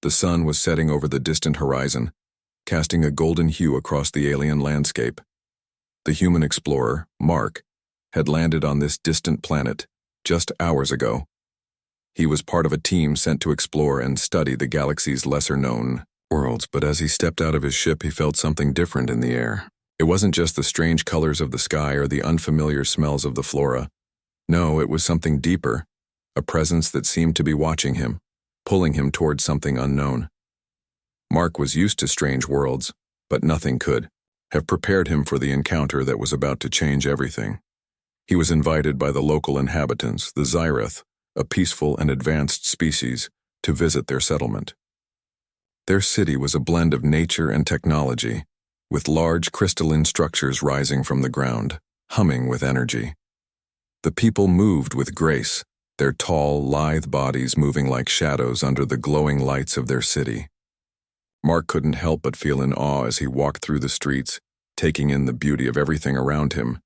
The sun was setting over the distant horizon, casting a golden hue across the alien landscape. The human explorer, Mark, had landed on this distant planet just hours ago. He was part of a team sent to explore and study the galaxy's lesser-known worlds, but as he stepped out of his ship, he felt something different in the air. It wasn't just the strange colors of the sky or the unfamiliar smells of the flora. No, it was something deeper, a presence that seemed to be watching him, pulling him towards something unknown. Mark was used to strange worlds, but nothing could have prepared him for the encounter that was about to change everything. He was invited by the local inhabitants, the Xyreth, a peaceful and advanced species, to visit their settlement. Their city was a blend of nature and technology, with large crystalline structures rising from the ground, humming with energy. The people moved with grace, their tall, lithe bodies moving like shadows under the glowing lights of their city. Mark couldn't help but feel in awe as he walked through the streets, taking in the beauty of everything around him.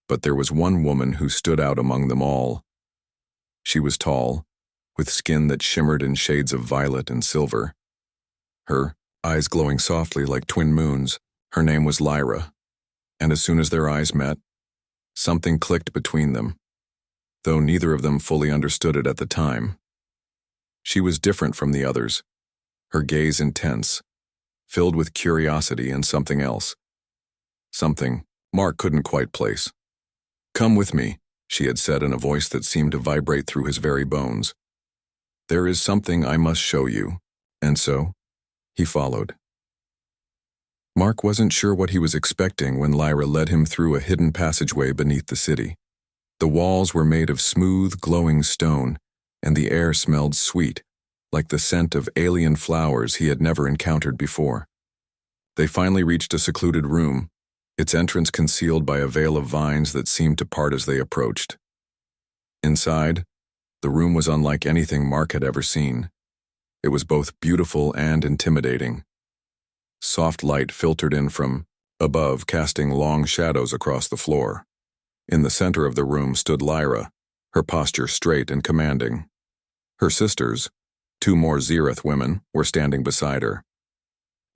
But there was one woman who stood out among them all. She was tall, with skin that shimmered in shades of violet and silver. Her eyes glowing softly like twin moons. Her name was Lyra, and as soon as their eyes met, something clicked between them, though neither of them fully understood it at the time. She was different from the others, her gaze intense, filled with curiosity and something else. Something Mark couldn't quite place. "Come with me," she had said in a voice that seemed to vibrate through his very bones. "There is something I must show you." And so, he followed. Mark wasn't sure what he was expecting when Lyra led him through a hidden passageway beneath the city. The walls were made of smooth, glowing stone, and the air smelled sweet, like the scent of alien flowers he had never encountered before. They finally reached a secluded room, its entrance concealed by a veil of vines that seemed to part as they approached. Inside, the room was unlike anything Mark had ever seen. It was both beautiful and intimidating. Soft light filtered in from above, casting long shadows across the floor. In the center of the room stood Lyra, her posture straight and commanding. Her sisters, two more Xyreth women, were standing beside her.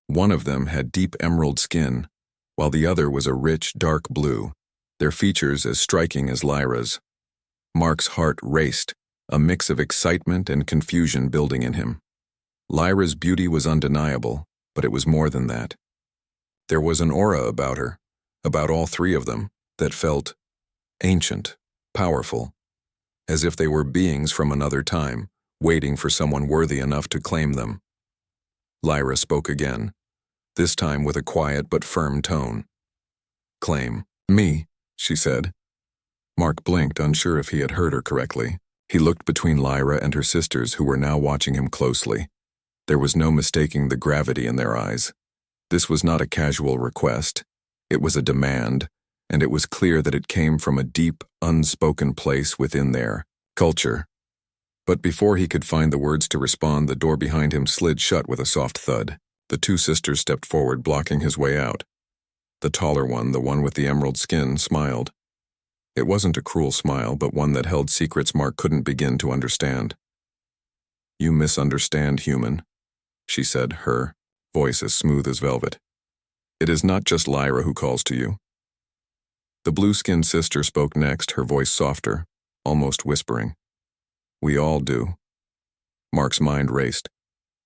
One of them had deep emerald skin, while the other was a rich, dark blue, their features as striking as Lyra's. Mark's heart raced, a mix of excitement and confusion building in him. Lyra's beauty was undeniable, but it was more than that. There was an aura about her, about all three of them, that felt ancient, powerful, as if they were beings from another time, waiting for someone worthy enough to claim them. Lyra spoke again, this time with a quiet but firm tone. "Claim me," she said. Mark blinked, unsure if he had heard her correctly. He looked between Lyra and her sisters, who were now watching him closely. There was no mistaking the gravity in their eyes. This was not a casual request. It was a demand, and it was clear that it came from a deep, unspoken place within their culture. But before he could find the words to respond, the door behind him slid shut with a soft thud. The two sisters stepped forward, blocking his way out. The taller one, the one with the emerald skin, smiled. It wasn't a cruel smile, but one that held secrets Mark couldn't begin to understand. "You misunderstand, human," she said, her voice as smooth as velvet. "It is not just Lyra who calls to you." The blue-skinned sister spoke next, her voice softer, almost whispering. "We all do." Mark's mind raced.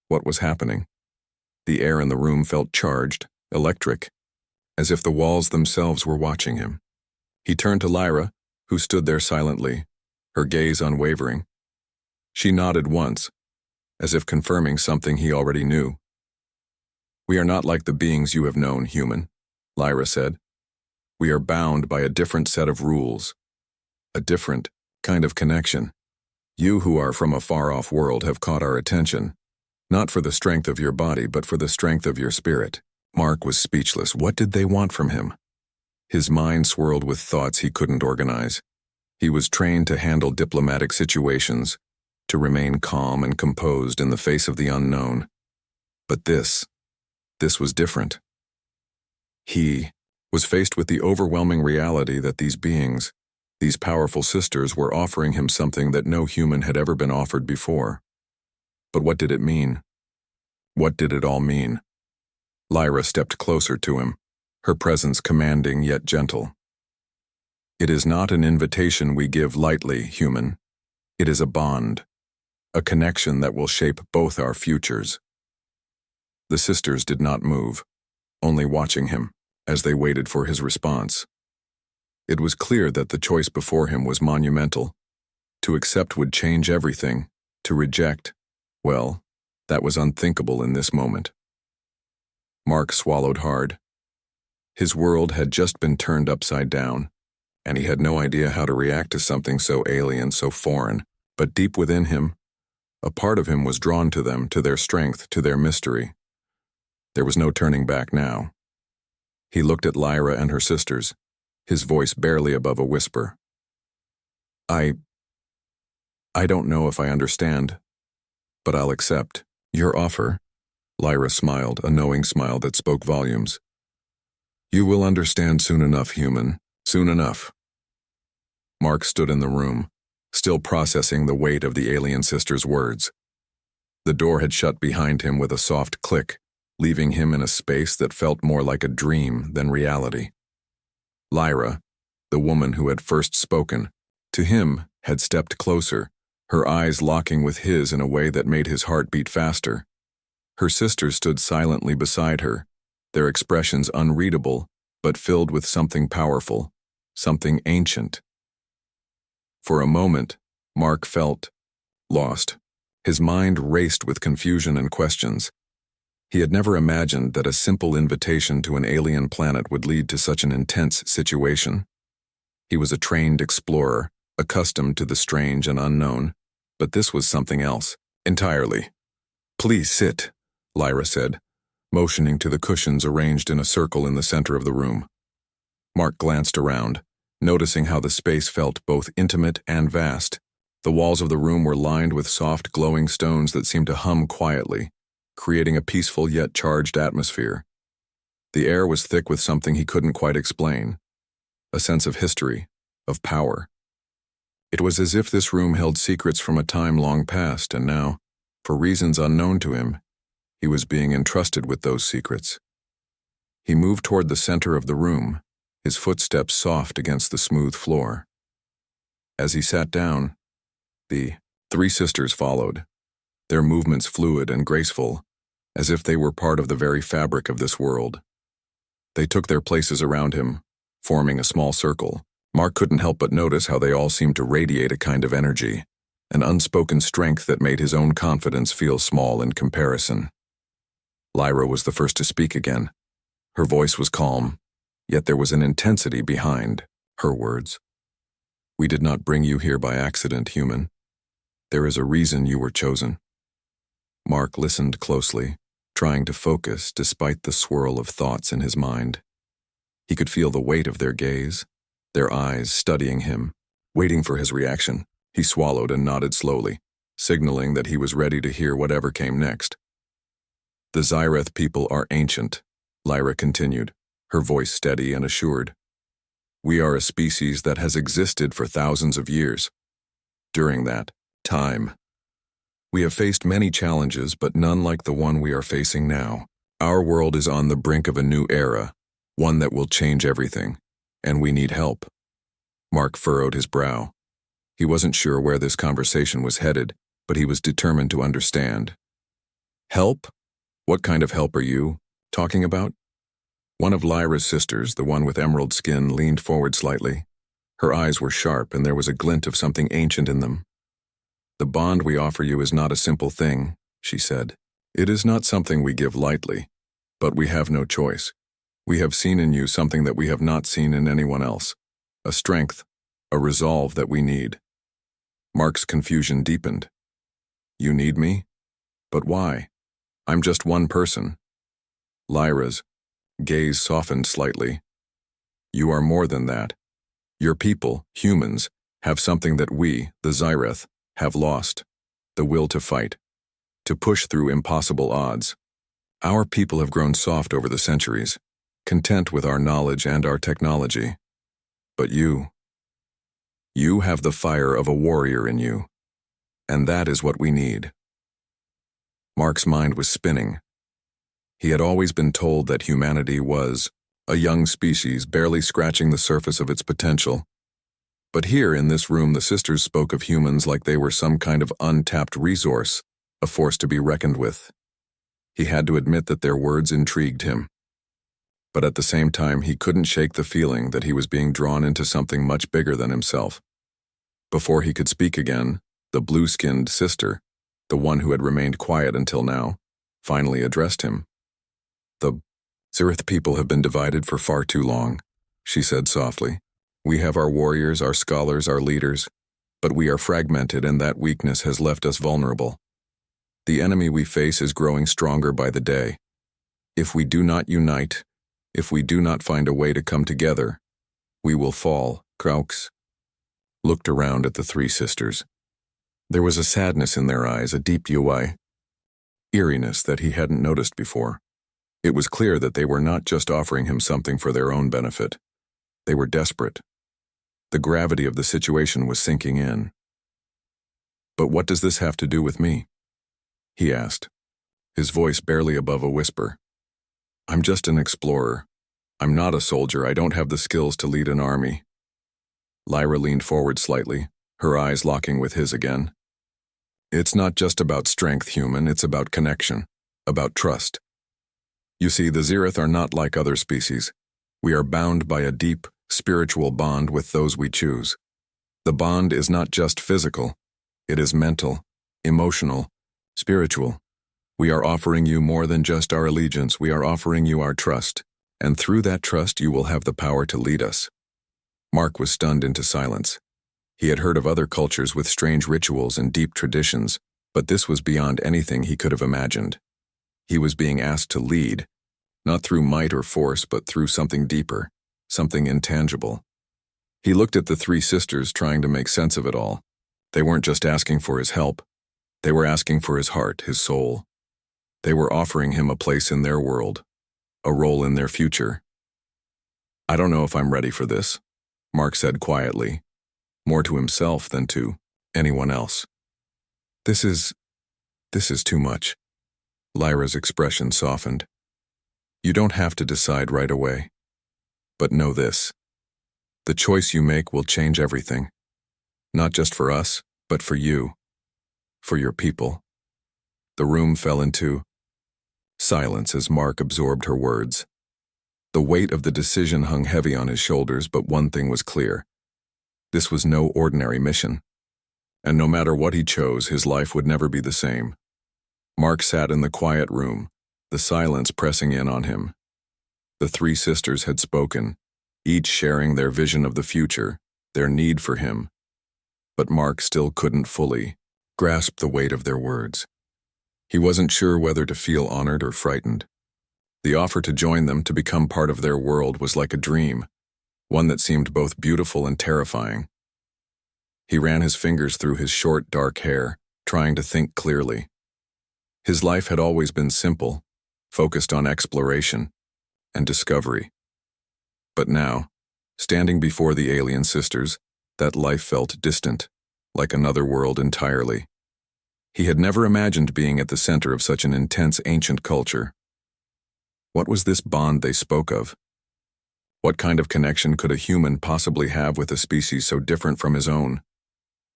What was happening? The air in the room felt charged, electric, as if the walls themselves were watching him. He turned to Lyra, who stood there silently, her gaze unwavering. She nodded once, as if confirming something he already knew. "We are not like the beings you have known, human," Lyra said. "We are bound by a different set of rules, a different kind of connection. You who are from a far-off world have caught our attention, not for the strength of your body, but for the strength of your spirit." Mark was speechless. What did they want from him? His mind swirled with thoughts he couldn't organize. He was trained to handle diplomatic situations, to remain calm and composed in the face of the unknown. But this was different. He was faced with the overwhelming reality that these beings, these powerful sisters, were offering him something that no human had ever been offered before. But what did it mean? What did it all mean? Lyra stepped closer to him, her presence commanding yet gentle. It is not an invitation we give lightly, human. It is a bond, a connection that will shape both our futures. The sisters did not move, only watching him as they waited for his response. It was clear that the choice before him was monumental. To accept would change everything. To reject, well, that was unthinkable in this moment. Mark swallowed hard. His world had just been turned upside down, and he had no idea how to react to something so alien, so foreign. But deep within him, a part of him was drawn to them, to their strength, to their mystery. There was no turning back now. He looked at Lyra and her sisters, his voice barely above a whisper. I don't know if I understand, but I'll accept your offer. Lyra smiled, a knowing smile that spoke volumes. You will understand soon enough, human, soon enough. Mark stood in the room, still processing the weight of the alien sister's words. The door had shut behind him with a soft click, leaving him in a space that felt more like a dream than reality. Lyra, the woman who had first spoken, to him had stepped closer, her eyes locking with his in a way that made his heart beat faster. Her sisters stood silently beside her, their expressions unreadable, but filled with something powerful, something ancient. For a moment, Mark felt lost. His mind raced with confusion and questions. He had never imagined that a simple invitation to an alien planet would lead to such an intense situation. He was a trained explorer, accustomed to the strange and unknown, but this was something else, entirely. Please sit, Lyra said, motioning to the cushions arranged in a circle in the center of the room. Mark glanced around, noticing how the space felt both intimate and vast. The walls of the room were lined with soft, glowing stones that seemed to hum quietly, creating a peaceful yet charged atmosphere. The air was thick with something he couldn't quite explain, a sense of history, of power. It was as if this room held secrets from a time long past, and now, for reasons unknown to him, he was being entrusted with those secrets. He moved toward the center of the room, his footsteps soft against the smooth floor. As he sat down, the three sisters followed, their movements fluid and graceful, as if they were part of the very fabric of this world. They took their places around him, forming a small circle. Mark couldn't help but notice how they all seemed to radiate a kind of energy, an unspoken strength that made his own confidence feel small in comparison. Lyra was the first to speak again. Her voice was calm, yet there was an intensity behind her words. We did not bring you here by accident, human. There is a reason you were chosen. Mark listened closely, trying to focus despite the swirl of thoughts in his mind. He could feel the weight of their gaze, their eyes studying him, waiting for his reaction. He swallowed and nodded slowly, signaling that he was ready to hear whatever came next. The Zyreth people are ancient, Lyra continued, her voice steady and assured. We are a species that has existed for thousands of years. During that time, we have faced many challenges, but none like the one we are facing now. Our world is on the brink of a new era, one that will change everything, and we need help. Mark furrowed his brow. He wasn't sure where this conversation was headed, but he was determined to understand. Help? What kind of help are you talking about? One of Lyra's sisters, the one with emerald skin, leaned forward slightly. Her eyes were sharp, and there was a glint of something ancient in them. The bond we offer you is not a simple thing, she said. It is not something we give lightly, but we have no choice. We have seen in you something that we have not seen in anyone else, a strength, a resolve that we need. Mark's confusion deepened. You need me? But why? I'm just one person. Lyra's gaze softened slightly. You are more than that. Your people, humans, have something that we, the Zyreth, have lost. The will to fight, to push through impossible odds. Our people have grown soft over the centuries, content with our knowledge and our technology. But you have the fire of a warrior in you, and that is what we need. Mark's mind was spinning, He had always been told that humanity was a young species barely scratching the surface of its potential. But here in this room the sisters spoke of humans like they were some kind of untapped resource, a force to be reckoned with. He had to admit that their words intrigued him. But at the same time he couldn't shake the feeling that he was being drawn into something much bigger than himself. Before he could speak again, the blue-skinned sister, the one who had remained quiet until now, finally addressed him. "The Zirith people have been divided for far too long," she said softly. "We have our warriors, our scholars, our leaders, but we are fragmented, and that weakness has left us vulnerable. The enemy we face is growing stronger by the day. If we do not unite, if we do not find a way to come together, we will fall." Orcs looked around at the three sisters. There was a sadness in their eyes, a deep eeriness that he hadn't noticed before. It was clear that they were not just offering him something for their own benefit. They were desperate. The gravity of the situation was sinking in. "But what does this have to do with me?" he asked, his voice barely above a whisper. "I'm just an explorer. I'm not a soldier. I don't have the skills to lead an army." Lyra leaned forward slightly, her eyes locking with his again. "It's not just about strength, human. It's about connection, about trust. You see, the Zirith are not like other species. We are bound by a deep, spiritual bond with those we choose. The bond is not just physical. It is mental, emotional, spiritual. We are offering you more than just our allegiance. We are offering you our trust, and through that trust you will have the power to lead us." Mark was stunned into silence. He had heard of other cultures with strange rituals and deep traditions, but this was beyond anything he could have imagined. He was being asked to lead, not through might or force, but through something deeper, something intangible. He looked at the three sisters, trying to make sense of it all. They weren't just asking for his help. They were asking for his heart, his soul. They were offering him a place in their world, a role in their future. "I don't know if I'm ready for this," Mark said quietly, more to himself than to anyone else. This is too much." Lyra's expression softened. "You don't have to decide right away. But know this. The choice you make will change everything. Not just for us, but for you. For your people." The room fell into silence as Mark absorbed her words. The weight of the decision hung heavy on his shoulders, but one thing was clear. This was no ordinary mission. And no matter what he chose, his life would never be the same. Mark sat in the quiet room, the silence pressing in on him. The three sisters had spoken, each sharing their vision of the future, their need for him. But Mark still couldn't fully grasp the weight of their words. He wasn't sure whether to feel honored or frightened. The offer to join them, to become part of their world, was like a dream, one that seemed both beautiful and terrifying. He ran his fingers through his short, dark hair, trying to think clearly. His life had always been simple, focused on exploration and discovery. But now, standing before the alien sisters, that life felt distant, like another world entirely. He had never imagined being at the center of such an intense ancient culture. What was this bond they spoke of? What kind of connection could a human possibly have with a species so different from his own?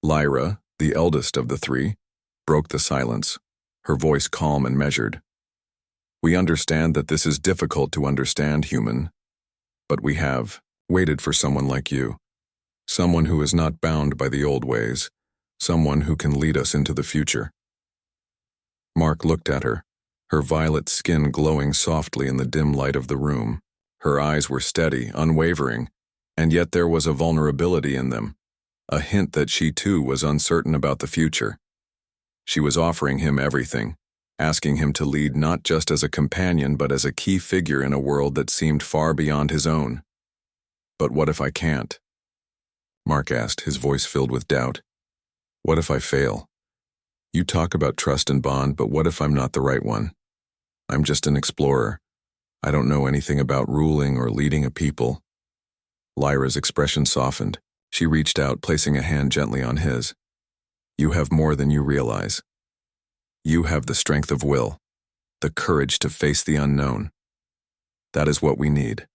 Lyra, the eldest of the three, broke the silence, her voice calm and measured. "We understand that this is difficult to understand, human, but we have waited for someone like you, someone who is not bound by the old ways, someone who can lead us into the future." Mark looked at her, her violet skin glowing softly in the dim light of the room. Her eyes were steady, unwavering, and yet there was a vulnerability in them, a hint that she too was uncertain about the future. She was offering him everything, asking him to lead not just as a companion but as a key figure in a world that seemed far beyond his own. "But what if I can't?" Mark asked, his voice filled with doubt. "What if I fail? You talk about trust and bond, but what if I'm not the right one? I'm just an explorer. I don't know anything about ruling or leading a people." Lyra's expression softened. She reached out, placing a hand gently on his. "You have more than you realize. You have the strength of will, the courage to face the unknown. That is what we need.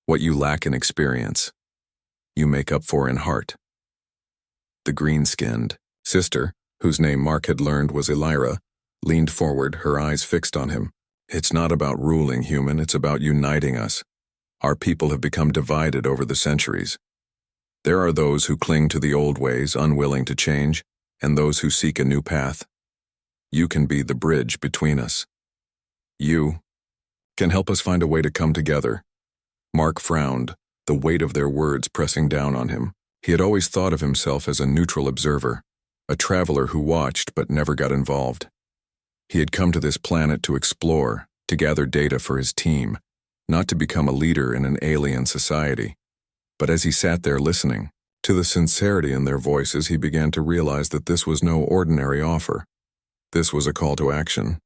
What you lack in experience, you make up for in heart. The green-skinned sister, whose name Mark had learned was Elira, leaned forward, her eyes fixed on him. It's not about ruling, human, it's about uniting us. Our people have become divided over the centuries. There are those who cling to the old ways, unwilling to change, and those who seek a new path. You can be the bridge between us. You can help us find a way to come together. Mark frowned, the weight of their words pressing down on him. He had always thought of himself as a neutral observer, a traveler who watched but never got involved. He had come to this planet to explore, to gather data for his team, not to become a leader in an alien society. But as he sat there listening to the sincerity in their voices, he began to realize that this was no ordinary offer. This was a call to action.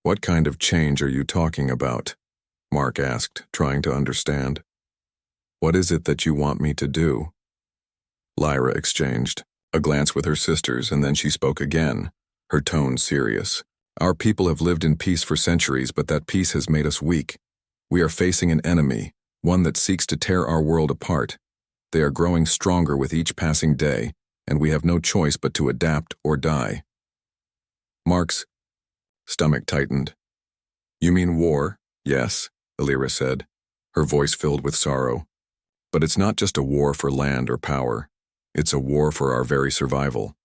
"What kind of change are you talking about?" Mark asked, trying to understand. "What is it that you want me to do?" Lyra exchanged a glance with her sisters, and then she spoke again, her tone serious. "Our people have lived in peace for centuries, but that peace has made us weak. We are facing an enemy, one that seeks to tear our world apart. They are growing stronger with each passing day, and we have no choice but to adapt or die." Mark's stomach tightened. "You mean war?" "Yes," Elira said, her voice filled with sorrow. "But it's not just a war for land or power. It's a war for our very survival.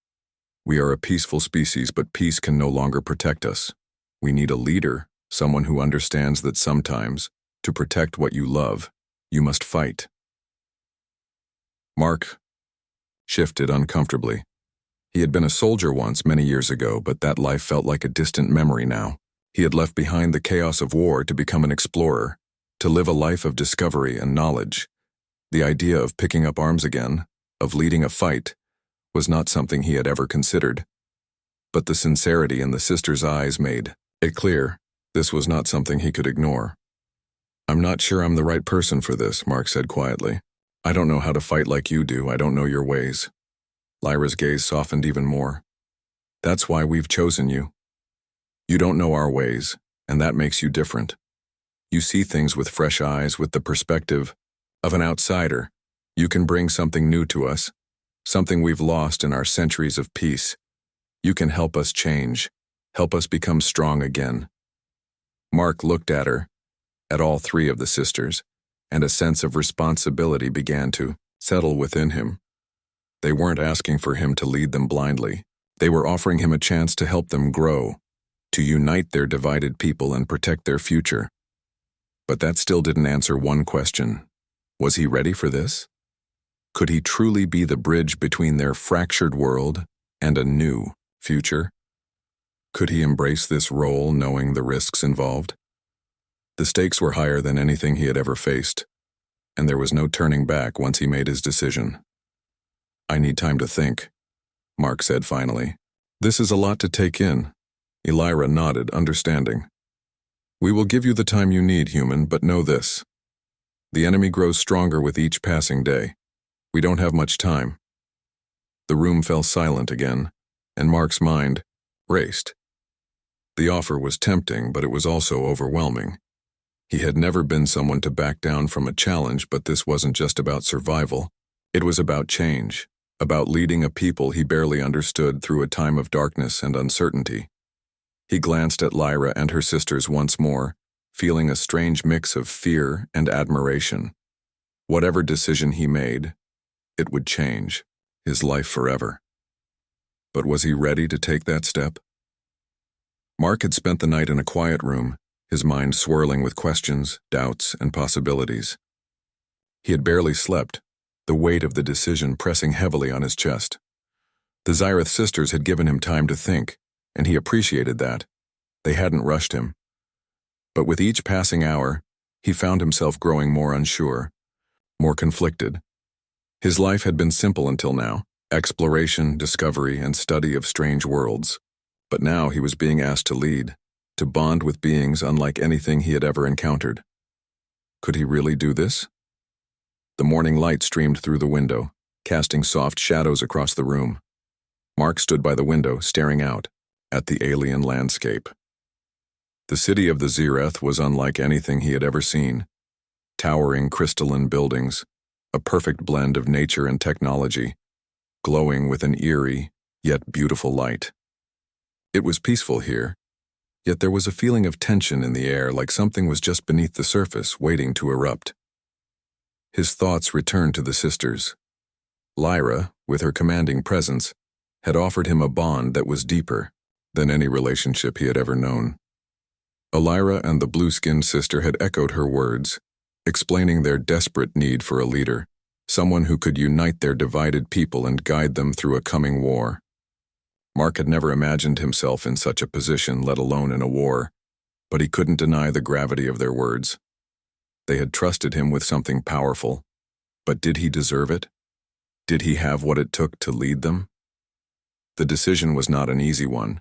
We are a peaceful species, but peace can no longer protect us. We need a leader, someone who understands that sometimes, to protect what you love, you must fight." Mark shifted uncomfortably. He had been a soldier once many years ago, but that life felt like a distant memory now. He had left behind the chaos of war to become an explorer, to live a life of discovery and knowledge. The idea of picking up arms again, of leading a fight, was not something he had ever considered. But the sincerity in the sister's eyes made it clear this was not something he could ignore. "I'm not sure I'm the right person for this," Mark said quietly. "I don't know how to fight like you do. I don't know your ways." Lyra's gaze softened even more. "That's why we've chosen you. You don't know our ways, and that makes you different. You see things with fresh eyes, with the perspective of an outsider. You can bring something new to us, something we've lost in our centuries of peace. You can help us change, help us become strong again." Mark looked at her, at all three of the sisters, and a sense of responsibility began to settle within him. They weren't asking for him to lead them blindly. They were offering him a chance to help them grow, to unite their divided people and protect their future. But that still didn't answer one question. Was he ready for this? Could he truly be the bridge between their fractured world and a new future? Could he embrace this role knowing the risks involved? The stakes were higher than anything he had ever faced, and there was no turning back once he made his decision. "I need time to think," Mark said finally. "This is a lot to take in." Elira nodded, understanding. "We will give you the time you need, human, but know this. The enemy grows stronger with each passing day. We don't have much time." The room fell silent again, and Mark's mind raced. The offer was tempting, but it was also overwhelming. He had never been someone to back down from a challenge, but this wasn't just about survival. It was about change, about leading a people he barely understood through a time of darkness and uncertainty. He glanced at Lyra and her sisters once more, feeling a strange mix of fear and admiration. Whatever decision he made, it would change his life forever. But was he ready to take that step? Mark had spent the night in a quiet room, his mind swirling with questions, doubts, and possibilities. He had barely slept, the weight of the decision pressing heavily on his chest. The Xyrath sisters had given him time to think, and he appreciated that. They hadn't rushed him. But with each passing hour, he found himself growing more unsure, more conflicted. His life had been simple until now, exploration, discovery, and study of strange worlds. But now he was being asked to lead, to bond with beings unlike anything he had ever encountered. Could he really do this? The morning light streamed through the window, casting soft shadows across the room. Mark stood by the window, staring out at the alien landscape. The city of the Zireth was unlike anything he had ever seen. Towering crystalline buildings, a perfect blend of nature and technology, glowing with an eerie, yet beautiful light. It was peaceful here, yet there was a feeling of tension in the air, like something was just beneath the surface, waiting to erupt. His thoughts returned to the sisters. Lyra, with her commanding presence, had offered him a bond that was deeper than any relationship he had ever known. Lyra and the blue-skinned sister had echoed her words, explaining their desperate need for a leader, someone who could unite their divided people and guide them through a coming war. Mark had never imagined himself in such a position, let alone in a war, but he couldn't deny the gravity of their words. They had trusted him with something powerful, but did he deserve it? Did he have what it took to lead them? The decision was not an easy one.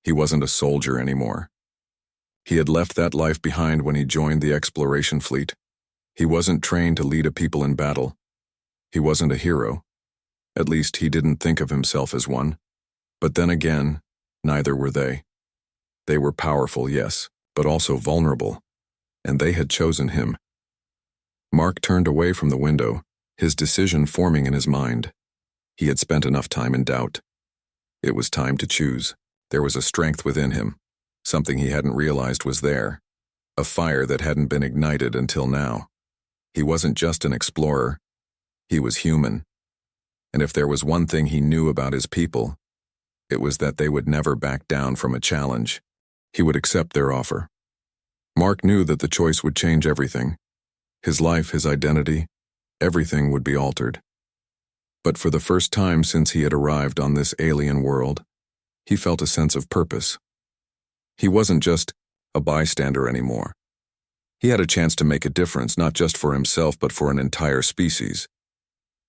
He wasn't a soldier anymore. He had left that life behind when he joined the exploration fleet. He wasn't trained to lead a people in battle. He wasn't a hero. At least he didn't think of himself as one. But then again, neither were they. They were powerful, yes, but also vulnerable, and they had chosen him. Mark turned away from the window, his decision forming in his mind. He had spent enough time in doubt. It was time to choose. There was a strength within him, something he hadn't realized was there, a fire that hadn't been ignited until now. He wasn't just an explorer. He was human. And if there was one thing he knew about his people, it was that they would never back down from a challenge. He would accept their offer. Mark knew that the choice would change everything. His life, his identity, everything would be altered. But for the first time since he had arrived on this alien world, he felt a sense of purpose. He wasn't just a bystander anymore. He had a chance to make a difference, not just for himself, but for an entire species.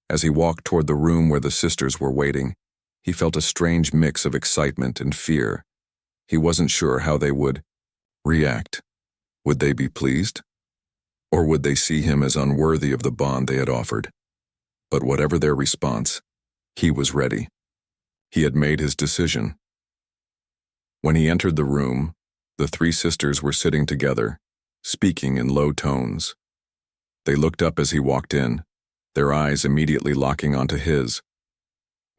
As he walked toward the room where the sisters were waiting, he felt a strange mix of excitement and fear. He wasn't sure how they would react. Would they be pleased? Or would they see him as unworthy of the bond they had offered? But whatever their response, he was ready. He had made his decision. When he entered the room, the three sisters were sitting together, speaking in low tones. They looked up as he walked in, their eyes immediately locking onto his.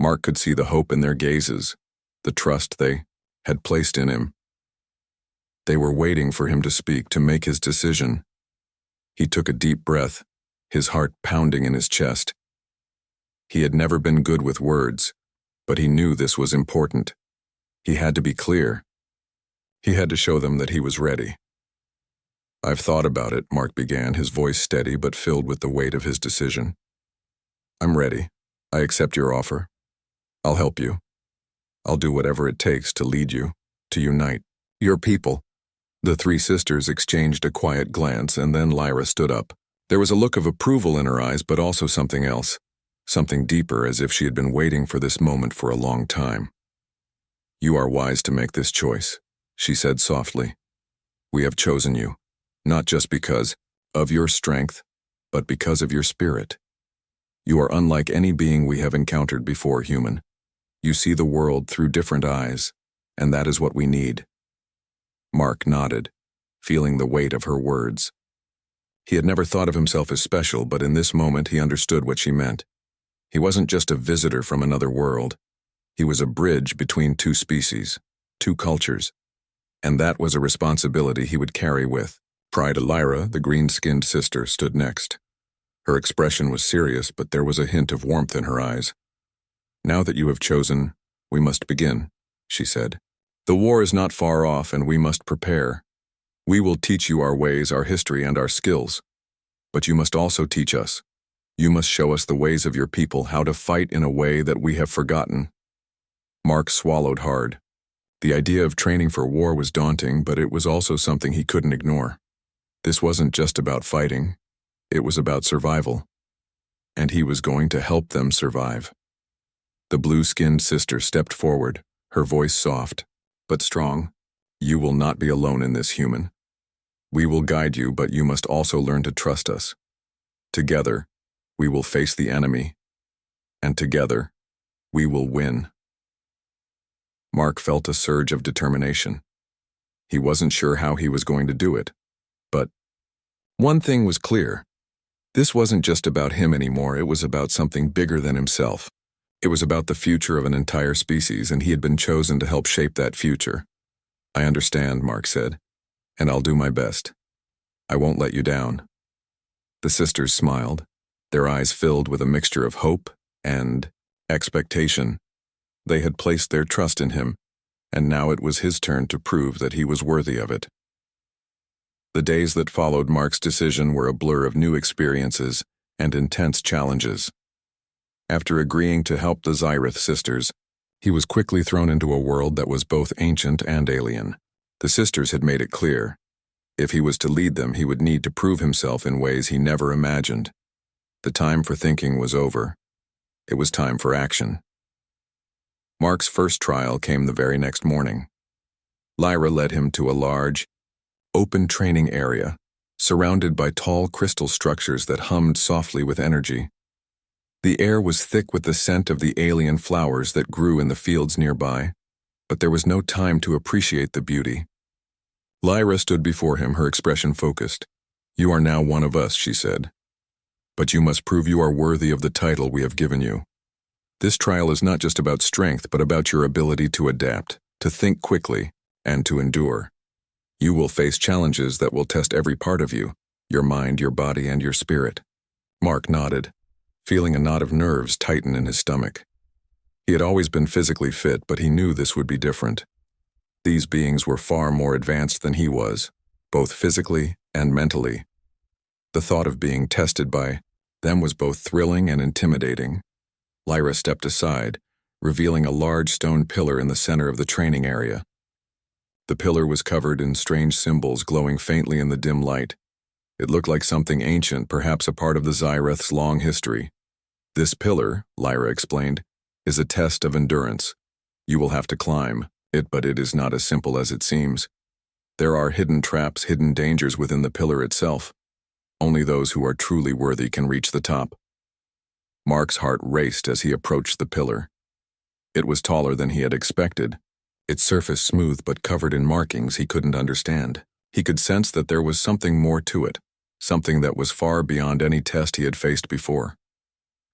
Mark could see the hope in their gazes, the trust they had placed in him. They were waiting for him to speak, to make his decision. He took a deep breath, his heart pounding in his chest. He had never been good with words, but he knew this was important. He had to be clear. He had to show them that he was ready. "I've thought about it," Mark began, his voice steady but filled with the weight of his decision. "I'm ready. I accept your offer. I'll help you. I'll do whatever it takes to lead you, to unite your people." The three sisters exchanged a quiet glance, and then Lyra stood up. There was a look of approval in her eyes, but also something else, something deeper, as if she had been waiting for this moment for a long time. "You are wise to make this choice," she said softly. "We have chosen you, not just because of your strength, but because of your spirit. You are unlike any being we have encountered before, human. You see the world through different eyes, and that is what we need." Mark nodded, feeling the weight of her words. He had never thought of himself as special, but in this moment he understood what she meant. He wasn't just a visitor from another world. He was a bridge between two species, two cultures. And that was a responsibility he would carry with pride. Lyra, the green-skinned sister, stood next. Her expression was serious, but there was a hint of warmth in her eyes. "Now that you have chosen, we must begin," she said. "The war is not far off, and we must prepare. We will teach you our ways, our history, and our skills. But you must also teach us. You must show us the ways of your people, how to fight in a way that we have forgotten." Mark swallowed hard. The idea of training for war was daunting, but it was also something he couldn't ignore. This wasn't just about fighting. It was about survival. And he was going to help them survive. The blue-skinned sister stepped forward, her voice soft, but strong. "You will not be alone in this, human. We will guide you, but you must also learn to trust us. Together, we will face the enemy. And together, we will win." Mark felt a surge of determination. He wasn't sure how he was going to do it. But one thing was clear. This wasn't just about him anymore, it was about something bigger than himself. It was about the future of an entire species, and he had been chosen to help shape that future. "I understand," Mark said, "and I'll do my best. I won't let you down." The sisters smiled, their eyes filled with a mixture of hope and expectation. They had placed their trust in him, and now it was his turn to prove that he was worthy of it. The days that followed Mark's decision were a blur of new experiences and intense challenges. After agreeing to help the Xyrith sisters, he was quickly thrown into a world that was both ancient and alien. The sisters had made it clear. If he was to lead them, he would need to prove himself in ways he never imagined. The time for thinking was over. It was time for action. Mark's first trial came the very next morning. Lyra led him to a large, open training area, surrounded by tall crystal structures that hummed softly with energy. The air was thick with the scent of the alien flowers that grew in the fields nearby, but there was no time to appreciate the beauty. Lyra stood before him, her expression focused. "You are now one of us," she said. "But you must prove you are worthy of the title we have given you. This trial is not just about strength, but about your ability to adapt, to think quickly, and to endure. You will face challenges that will test every part of you, your mind, your body, and your spirit." Mark nodded, feeling a knot of nerves tighten in his stomach. He had always been physically fit, but he knew this would be different. These beings were far more advanced than he was, both physically and mentally. The thought of being tested by them was both thrilling and intimidating. Lyra stepped aside, revealing a large stone pillar in the center of the training area. The pillar was covered in strange symbols glowing faintly in the dim light. It looked like something ancient, perhaps a part of the Xyrith's long history. "This pillar," Lyra explained, "is a test of endurance. You will have to climb it, but it is not as simple as it seems. There are hidden traps, hidden dangers within the pillar itself. Only those who are truly worthy can reach the top." Mark's heart raced as he approached the pillar. It was taller than he had expected, its surface smooth but covered in markings he couldn't understand. He could sense that there was something more to it, something that was far beyond any test he had faced before.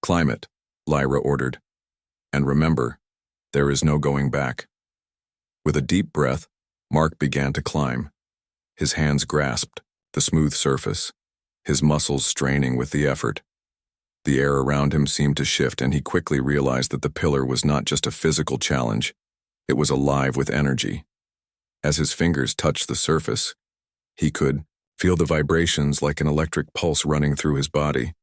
"Climb it," Lyra ordered. "And remember, there is no going back." With a deep breath, Mark began to climb. His hands grasped the smooth surface, his muscles straining with the effort. The air around him seemed to shift, and he quickly realized that the pillar was not just a physical challenge, it was alive with energy. As his fingers touched the surface, he could feel the vibrations like an electric pulse running through his body.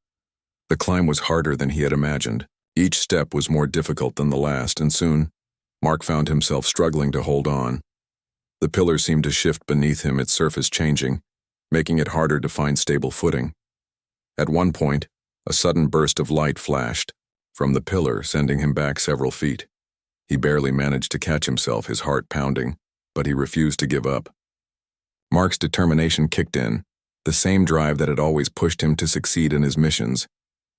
The climb was harder than he had imagined. Each step was more difficult than the last, and soon, Mark found himself struggling to hold on. The pillar seemed to shift beneath him, its surface changing, making it harder to find stable footing. At one point, a sudden burst of light flashed from the pillar, sending him back several feet. He barely managed to catch himself, his heart pounding, but he refused to give up. Mark's determination kicked in, the same drive that had always pushed him to succeed in his missions.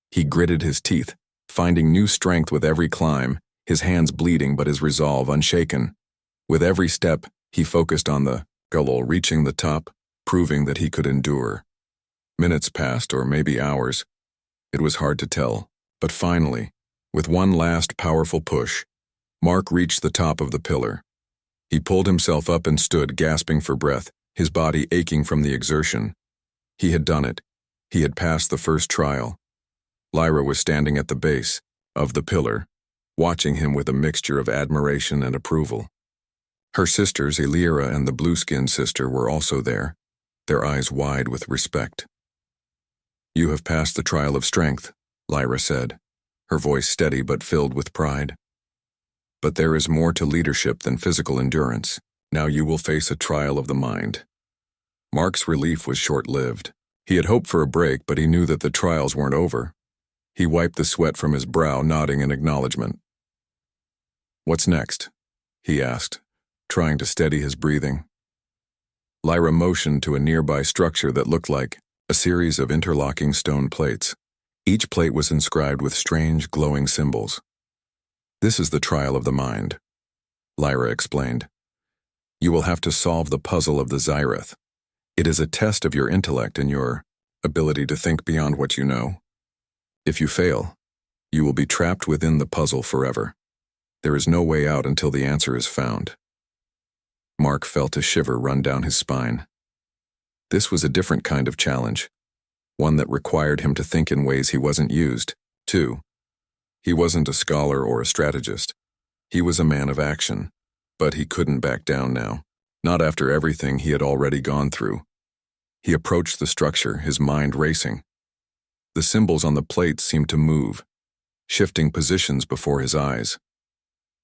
He gritted his teeth, finding new strength with every climb, his hands bleeding but his resolve unshaken. With every step, he focused on the goal, reaching the top, proving that he could endure. Minutes passed, or maybe hours. It was hard to tell, but finally, with one last powerful push, Mark reached the top of the pillar. He pulled himself up and stood, gasping for breath, his body aching from the exertion. He had done it. He had passed the first trial. Lyra was standing at the base of the pillar, watching him with a mixture of admiration and approval. Her sisters, Elira and the blue-skinned sister, were also there, their eyes wide with respect. "You have passed the trial of strength," Lyra said, her voice steady but filled with pride. "But there is more to leadership than physical endurance. Now you will face a trial of the mind." Mark's relief was short-lived. He had hoped for a break, but he knew that the trials weren't over. He wiped the sweat from his brow, nodding in acknowledgement. "What's next?" he asked, trying to steady his breathing. Lyra motioned to a nearby structure that looked like a series of interlocking stone plates. Each plate was inscribed with strange, glowing symbols. "This is the trial of the mind," Lyra explained. You will have to solve the puzzle of the Zyreth. It is a test of your intellect and your ability to think beyond what you know. If you fail, you will be trapped within the puzzle forever. There is no way out until the answer is found. Mark felt a shiver run down his spine. This was a different kind of challenge, one that required him to think in ways he wasn't used to. He wasn't a scholar or a strategist. He was a man of action, but he couldn't back down now, not after everything he had already gone through. He approached the structure, his mind racing. The symbols on the plate seemed to move, shifting positions before his eyes.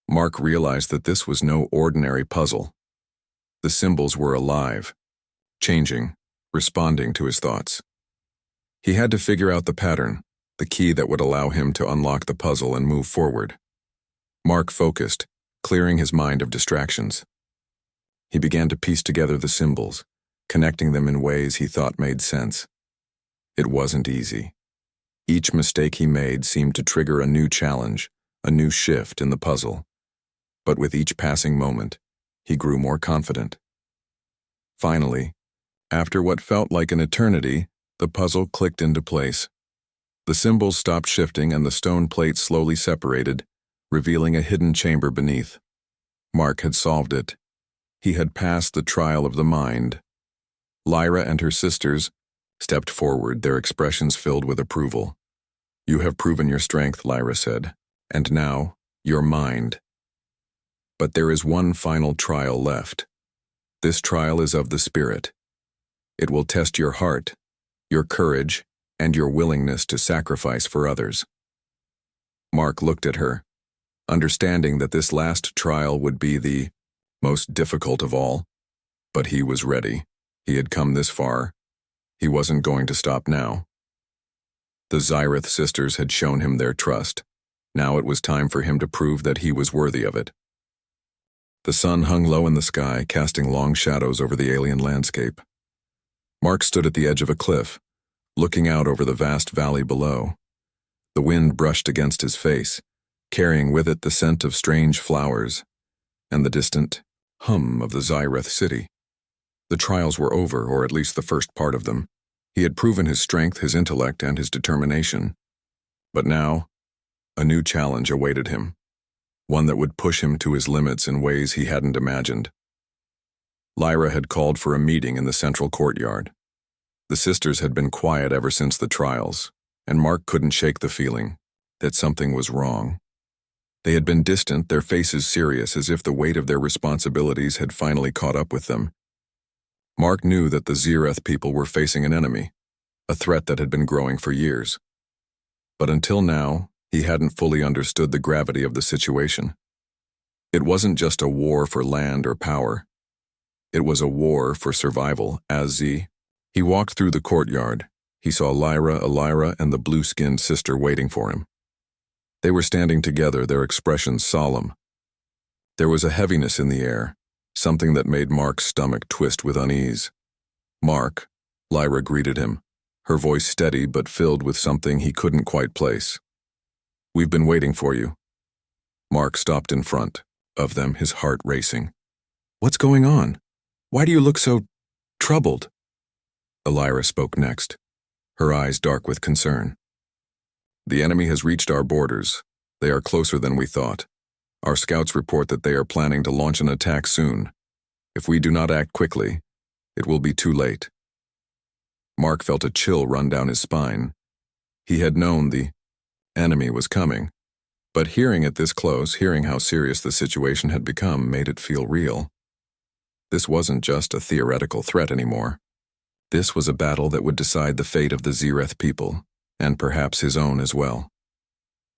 Mark realized that this was no ordinary puzzle. The symbols were alive, changing, responding to his thoughts. He had to figure out the pattern, the key that would allow him to unlock the puzzle and move forward. Mark focused, clearing his mind of distractions. He began to piece together the symbols, connecting them in ways he thought made sense. It wasn't easy. Each mistake he made seemed to trigger a new challenge, a new shift in the puzzle. But with each passing moment, he grew more confident. Finally, after what felt like an eternity, the puzzle clicked into place. The symbols stopped shifting and the stone plate slowly separated, revealing a hidden chamber beneath. Mark had solved it. He had passed the trial of the mind. Lyra and her sisters stepped forward, their expressions filled with approval. "You have proven your strength," Lyra said, "and now, your mind. But there is one final trial left. This trial is of the spirit. It will test your heart, your courage, and your willingness to sacrifice for others." Mark looked at her, understanding that this last trial would be the most difficult of all. But he was ready. He had come this far. He wasn't going to stop now. The Zyreth sisters had shown him their trust. Now it was time for him to prove that he was worthy of it. The sun hung low in the sky, casting long shadows over the alien landscape. Mark stood at the edge of a cliff, looking out over the vast valley below. The wind brushed against his face, carrying with it the scent of strange flowers and the distant hum of the Zyreth city. The trials were over, or at least the first part of them. He had proven his strength, his intellect, and his determination. But now, a new challenge awaited him, one that would push him to his limits in ways he hadn't imagined. Lyra had called for a meeting in the central courtyard. The sisters had been quiet ever since the trials, and Mark couldn't shake the feeling that something was wrong. They had been distant, their faces serious, as if the weight of their responsibilities had finally caught up with them. Mark knew that the Zyreth people were facing an enemy, a threat that had been growing for years. But until now, he hadn't fully understood the gravity of the situation. It wasn't just a war for land or power. It was a war for survival. He walked through the courtyard. He saw Lyra, Elira, and the blue-skinned sister waiting for him. They were standing together, their expressions solemn. There was a heaviness in the air, something that made Mark's stomach twist with unease. "Mark," Lyra greeted him, her voice steady but filled with something he couldn't quite place. "We've been waiting for you." Mark stopped in front of them, his heart racing. "What's going on? Why do you look so troubled?" Elira spoke next, her eyes dark with concern. "The enemy has reached our borders. They are closer than we thought. Our scouts report that they are planning to launch an attack soon. If we do not act quickly, it will be too late." Mark felt a chill run down his spine. He had known the enemy was coming, but hearing it this close, hearing how serious the situation had become, made it feel real. This wasn't just a theoretical threat anymore. This was a battle that would decide the fate of the Zyreth people, and perhaps his own as well.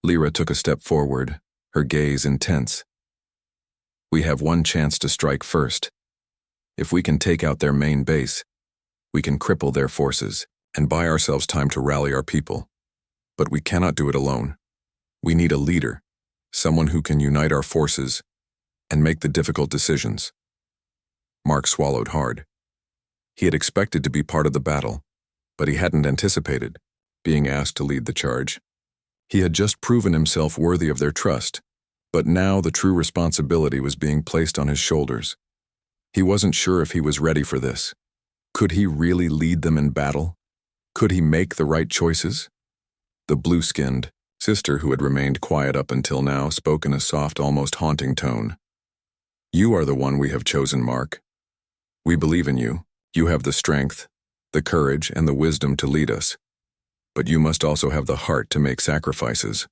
Lyra took a step forward, her gaze intense. "We have one chance to strike first. If we can take out their main base, we can cripple their forces and buy ourselves time to rally our people. But we cannot do it alone. We need a leader, someone who can unite our forces and make the difficult decisions." Mark swallowed hard. He had expected to be part of the battle, but he hadn't anticipated being asked to lead the charge. He had just proven himself worthy of their trust, but now the true responsibility was being placed on his shoulders. He wasn't sure if he was ready for this. Could he really lead them in battle? Could he make the right choices? The blue-skinned sister, who had remained quiet up until now, spoke in a soft, almost haunting tone. "You are the one we have chosen, Mark. We believe in you. You have the strength, the courage, and the wisdom to lead us. But you must also have the heart to make sacrifices.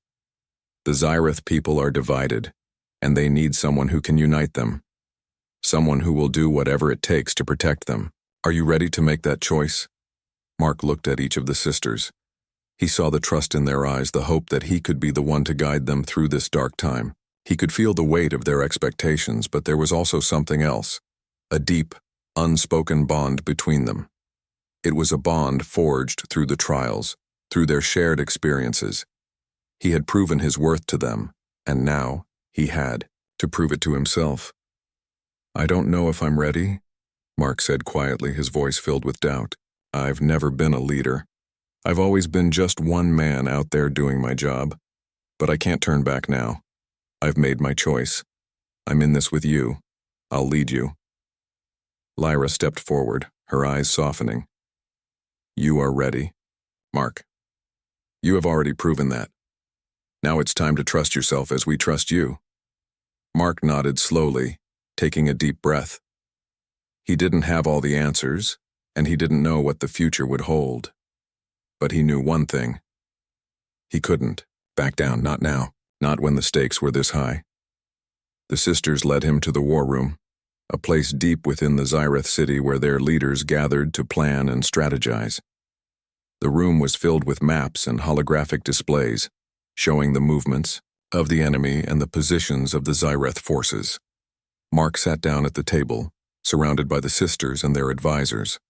The Xyrith people are divided, and they need someone who can unite them. Someone who will do whatever it takes to protect them. Are you ready to make that choice?" Mark looked at each of the sisters. He saw the trust in their eyes, the hope that he could be the one to guide them through this dark time. He could feel the weight of their expectations, but there was also something else, a deep, unspoken bond between them. It was a bond forged through the trials, through their shared experiences. He had proven his worth to them, and now he had to prove it to himself. "I don't know if I'm ready," Mark said quietly, his voice filled with doubt. "I've never been a leader. I've always been just one man out there doing my job. But I can't turn back now. I've made my choice. I'm in this with you. I'll lead you." Lyra stepped forward, her eyes softening. "You are ready, Mark. You have already proven that. Now it's time to trust yourself as we trust you." Mark nodded slowly, taking a deep breath. He didn't have all the answers, and he didn't know what the future would hold. But he knew one thing. He couldn't back down, not now, not when the stakes were this high. The sisters led him to the war room, a place deep within the Xyrith city where their leaders gathered to plan and strategize. The room was filled with maps and holographic displays, showing the movements of the enemy and the positions of the Xyrith forces. Mark sat down at the table, surrounded by the sisters and their advisors.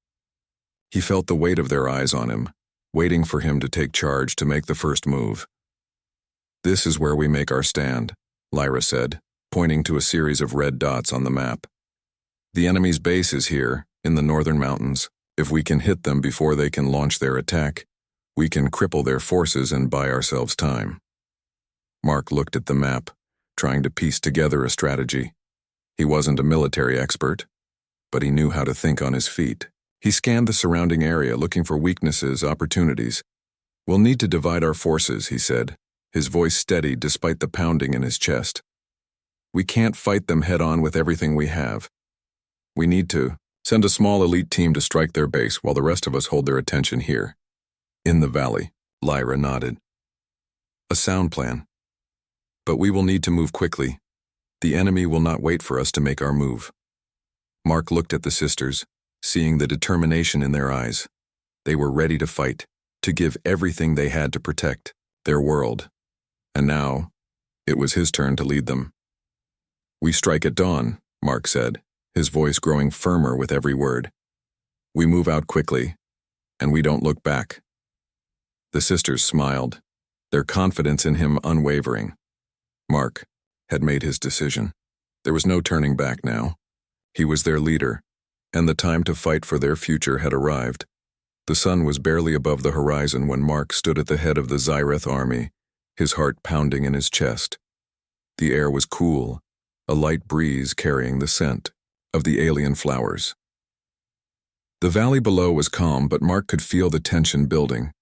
He felt the weight of their eyes on him, waiting for him to take charge, to make the first move. "This is where we make our stand," Lyra said, pointing to a series of red dots on the map. "The enemy's base is here, in the northern mountains. If we can hit them before they can launch their attack, we can cripple their forces and buy ourselves time." Mark looked at the map, trying to piece together a strategy. He wasn't a military expert, but he knew how to think on his feet. He scanned the surrounding area, looking for weaknesses, opportunities. "We'll need to divide our forces," he said, his voice steady despite the pounding in his chest. "We can't fight them head-on with everything we have. We need to send a small elite team to strike their base while the rest of us hold their attention here." "In the valley," Lyra nodded. "A sound plan. But we will need to move quickly. The enemy will not wait for us to make our move." Mark looked at the sisters, seeing the determination in their eyes. They were ready to fight, to give everything they had to protect their world. And now, it was his turn to lead them. "We strike at dawn," Mark said, his voice growing firmer with every word. "We move out quickly, and we don't look back." The sisters smiled, their confidence in him unwavering. Mark had made his decision. There was no turning back now. He was their leader, and the time to fight for their future had arrived. The sun was barely above the horizon when Mark stood at the head of the Xyrith army, his heart pounding in his chest. The air was cool, a light breeze carrying the scent of the alien flowers. The valley below was calm, but Mark could feel the tension building.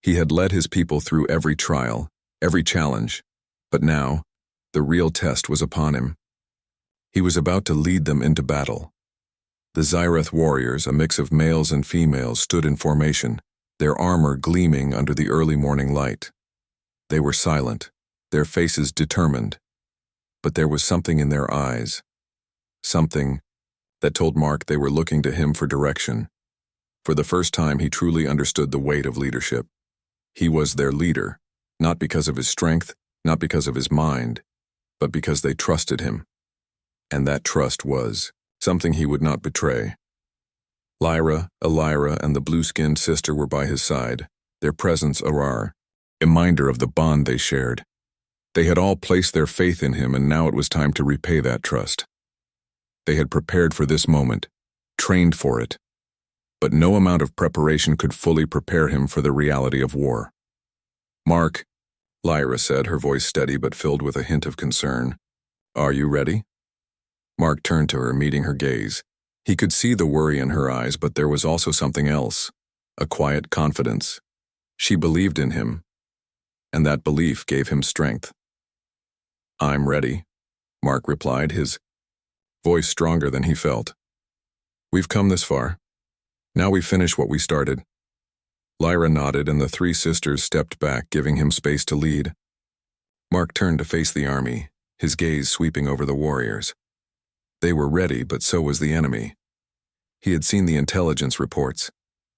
He had led his people through every trial, every challenge, but now, the real test was upon him. He was about to lead them into battle. The Xyrith warriors, a mix of males and females, stood in formation, their armor gleaming under the early morning light. They were silent, their faces determined, but there was something in their eyes, something that told Mark they were looking to him for direction. For the first time, he truly understood the weight of leadership. He was their leader, not because of his strength, not because of his mind, but because they trusted him. And that trust was something he would not betray. Lyra, Elira, and the blue-skinned sister were by his side, their presence a reminder of the bond they shared. They had all placed their faith in him, and now it was time to repay that trust. They had prepared for this moment, trained for it, but no amount of preparation could fully prepare him for the reality of war. "Mark," Lyra said, her voice steady but filled with a hint of concern, "are you ready?" Mark turned to her, meeting her gaze. He could see the worry in her eyes, but there was also something else, a quiet confidence. She believed in him, and that belief gave him strength. "I'm ready," Mark replied, his voice stronger than he felt. "We've come this far. Now we finish what we started." Lyra nodded, and the three sisters stepped back, giving him space to lead. Mark turned to face the army, his gaze sweeping over the warriors. They were ready, but so was the enemy. He had seen the intelligence reports.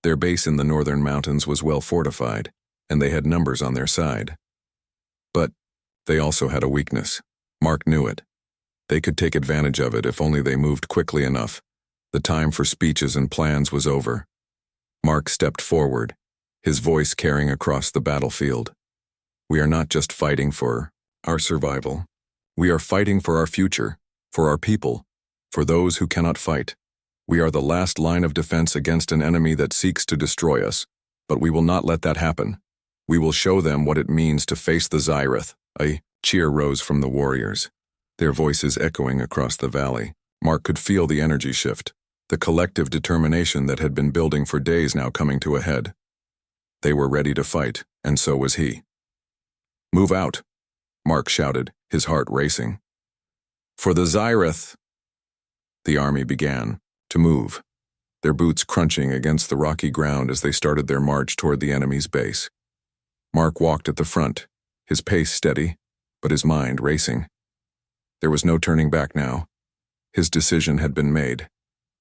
Their base in the northern mountains was well fortified, and they had numbers on their side. But they also had a weakness. Mark knew it. They could take advantage of it if only they moved quickly enough. The time for speeches and plans was over. Mark stepped forward, his voice carrying across the battlefield. "We are not just fighting for our survival. We are fighting for our future, for our people, for those who cannot fight. We are the last line of defense against an enemy that seeks to destroy us, but we will not let that happen. We will show them what it means to face the Zyrith." A cheer rose from the warriors, their voices echoing across the valley. Mark could feel the energy shift, the collective determination that had been building for days now coming to a head. They were ready to fight, and so was he. "Move out," Mark shouted, his heart racing. "For the Zyrith!" The army began to move, their boots crunching against the rocky ground as they started their march toward the enemy's base. Mark walked at the front, his pace steady, but his mind racing. There was no turning back now. His decision had been made,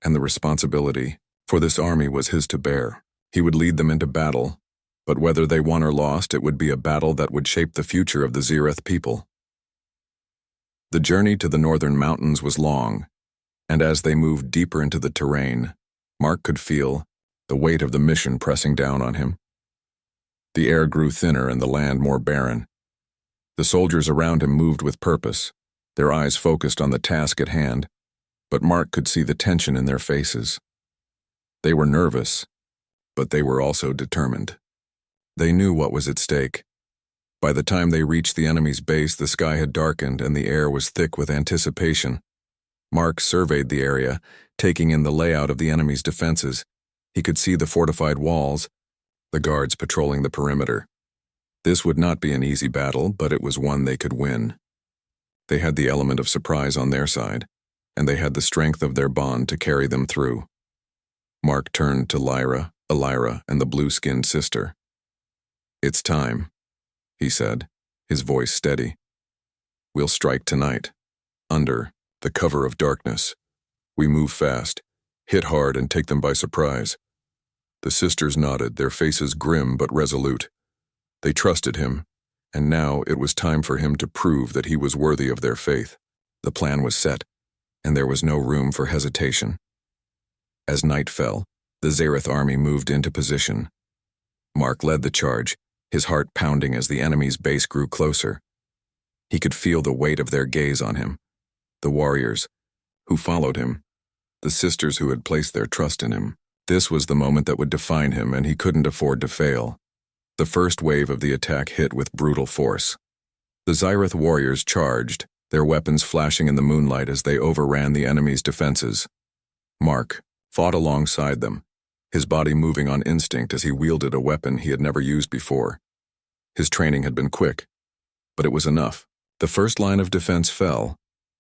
and the responsibility for this army was his to bear. He would lead them into battle, but whether they won or lost, it would be a battle that would shape the future of the Zyrith people. The journey to the northern mountains was long, and as they moved deeper into the terrain, Mark could feel the weight of the mission pressing down on him. The air grew thinner and the land more barren. The soldiers around him moved with purpose, their eyes focused on the task at hand, but Mark could see the tension in their faces. They were nervous, but they were also determined. They knew what was at stake. By the time they reached the enemy's base, the sky had darkened and the air was thick with anticipation. Mark surveyed the area, taking in the layout of the enemy's defenses. He could see the fortified walls, the guards patrolling the perimeter. This would not be an easy battle, but it was one they could win. They had the element of surprise on their side, and they had the strength of their bond to carry them through. Mark turned to Lyra, Elira, and the blue-skinned sister. "It's time," he said, his voice steady. "We'll strike tonight, under the cover of darkness. We move fast, hit hard, and take them by surprise." The sisters nodded, their faces grim but resolute. They trusted him, and now it was time for him to prove that he was worthy of their faith. The plan was set, and there was no room for hesitation. As night fell, the Zyrith army moved into position. Mark led the charge, his heart pounding as the enemy's base grew closer. He could feel the weight of their gaze on him, the warriors who followed him, the sisters who had placed their trust in him. This was the moment that would define him, and he couldn't afford to fail. The first wave of the attack hit with brutal force. The Zyrith warriors charged, their weapons flashing in the moonlight as they overran the enemy's defenses. Mark fought alongside them, his body moving on instinct as he wielded a weapon he had never used before. His training had been quick, but it was enough. The first line of defense fell,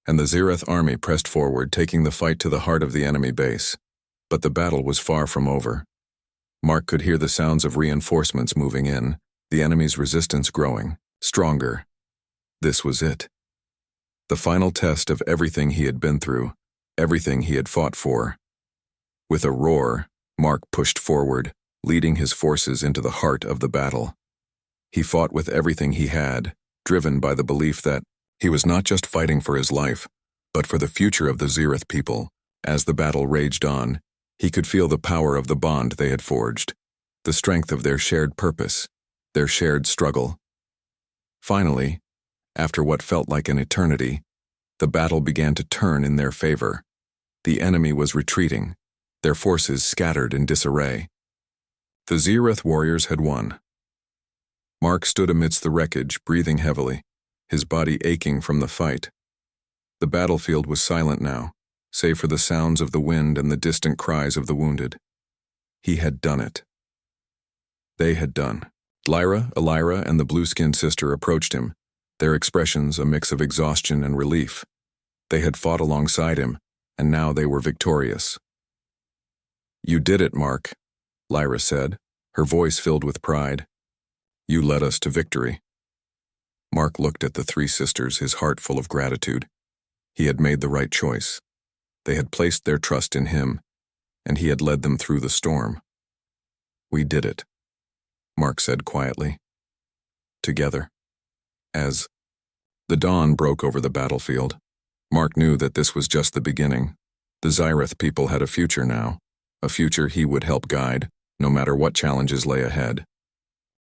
and the Zyrith army pressed forward, taking the fight to the heart of the enemy base. But the battle was far from over. Mark could hear the sounds of reinforcements moving in, the enemy's resistance growing, stronger. This was it. The final test of everything he had been through, everything he had fought for. With a roar, Mark pushed forward, leading his forces into the heart of the battle. He fought with everything he had, driven by the belief that he was not just fighting for his life, but for the future of the Zyrith people. As the battle raged on, he could feel the power of the bond they had forged, the strength of their shared purpose, their shared struggle. Finally, after what felt like an eternity, the battle began to turn in their favor. The enemy was retreating, their forces scattered in disarray. The Zyrith warriors had won. Mark stood amidst the wreckage, breathing heavily, his body aching from the fight. The battlefield was silent now, save for the sounds of the wind and the distant cries of the wounded. He had done it. They had done. Lyra, Elira, and the blue-skinned sister approached him, their expressions a mix of exhaustion and relief. They had fought alongside him, and now they were victorious. "You did it, Mark," Lyra said, her voice filled with pride. "You led us to victory." Mark looked at the three sisters, his heart full of gratitude. He had made the right choice. They had placed their trust in him, and he had led them through the storm. "We did it," Mark said quietly. "Together." As the dawn broke over the battlefield, Mark knew that this was just the beginning. The Xyreth people had a future now, a future he would help guide, no matter what challenges lay ahead.